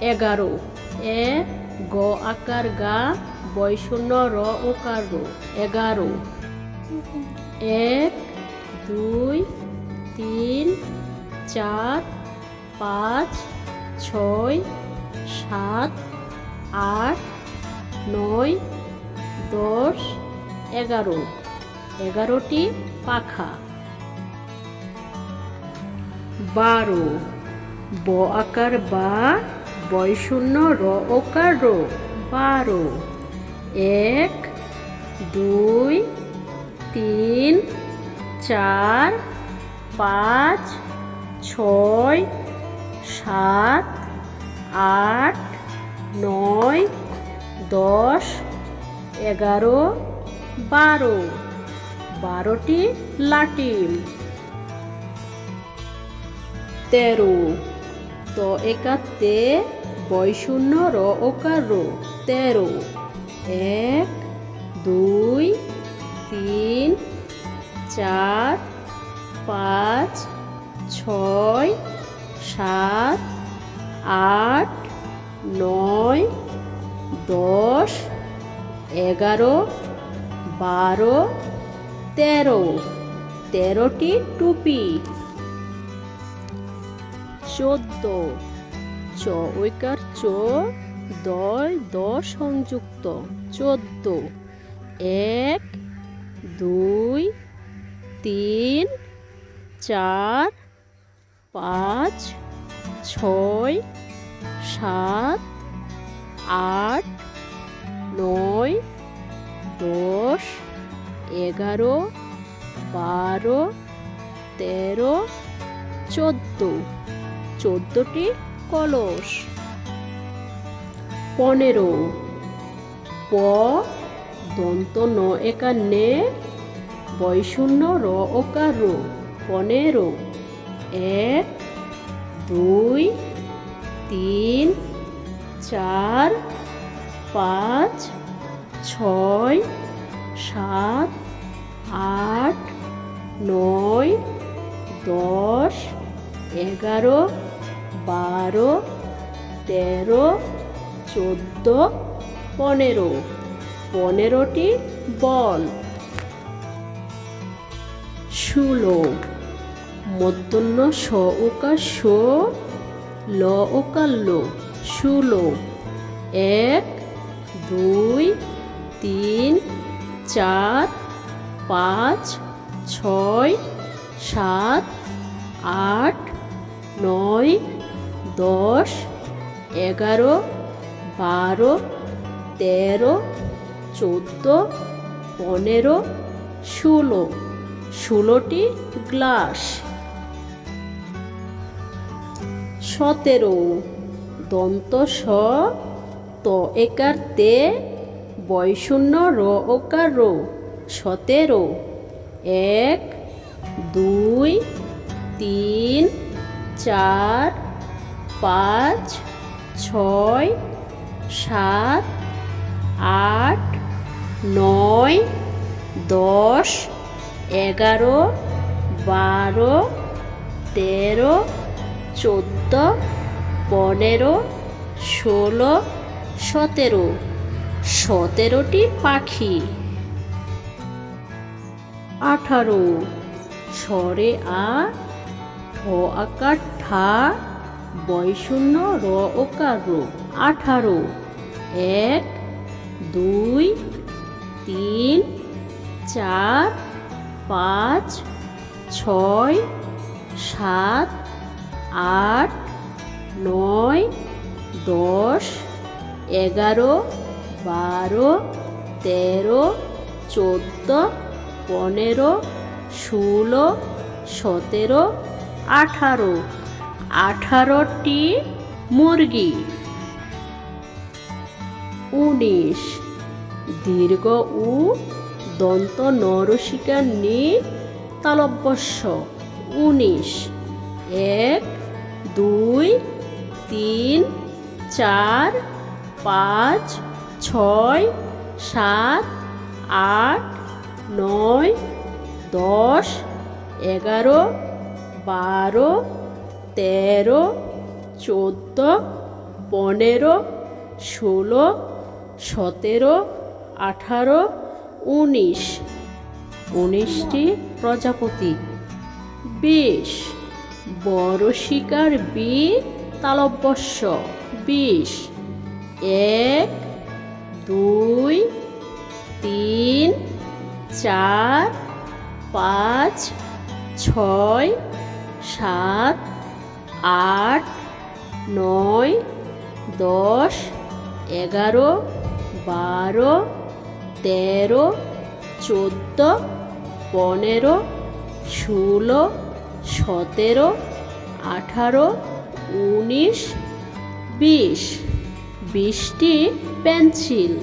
এগারো। এ গ আকার গা বয় শূন্য র ওকার রো। এগারো। এক, দুই, তিন, চার, পাঁচ, ছয়, সাত, আট, নয়, 10, 11। 11টি পাখা। 12। ব আকার বা বয় শূন্য র ওকার রো। 12। এক, দুই, তিন, চার, পাঁচ, ছয়, সাত, আট, নয়, 10, 11, 12। 12টি লাটিম। 13। ত একাতে বয় শূন্য র ওকার রো। 13। এক, দুই, তিন, চার, পাঁচ, ছয়, সাত, আট, নয়, 10, 11, 12, 13। 13টি টুপি। 14। চ ঐকার চ দয় দ সংযুক্ত। 14। এক, দুই, তিন, চার, পাঁচ, ছয়, সাত, আট, নয়, 10, 11, 12, 13, 14। 14টি কলস। 15। প দন্ত ন একার নে বয় শূন্য র ওকার রো। 15। এক, দুই, তিন, চার, পাঁচ, ছয়, সাত, আট, নয়, 10, 11, 12, 13, 14, 15। 15টি বল। 16। মূর্ধন্য স ওকার শো ল ওকার লো। 16। এক, দুই, তিন, চার, পাঁচ, ছয়, সাত, আট, নয়, 10, 11, 12, 13, 14, 15, 16। 16টি গ্লাস। 17। দন্ত স ত একার তে বয় শূন্য র ওকার রো। 17। এক, দুই, তিন, চার, পাঁচ, ছয়, সাত, আট, নয়, 10, 11, 12, 13, 14, 15, 16, 17। 17টি পাখি। 18। স্বরে আ ঠ আকার ঠা বয় শূন্য র ওকার রো। 18। এক, দুই, তিন, চার, পাঁচ, ছয়, সাত, আট, নয়, 10, 11, 12, 13, 14, 15, 16, 17, 18। 18টি মুরগি। 19। দীর্ঘ উ দন্ত নরসিকা নি তালব্যস্য। 19। এক, দুই, তিন, চার, পাঁচ, ছয়, সাত, আট, নয়, 10, 11, 12, 13, 14, 15, 16, 17, 18, 19। 19টি প্রজাপতি। 20, বড় শিকার বি তালব্যস্য 20। 1, 2, 3, 4, 5, 6, 7, 8, 9, 10, 11, 12, 13, 14, 15, 16, 17, 18, 19, 20। 20টি পেন্সিল।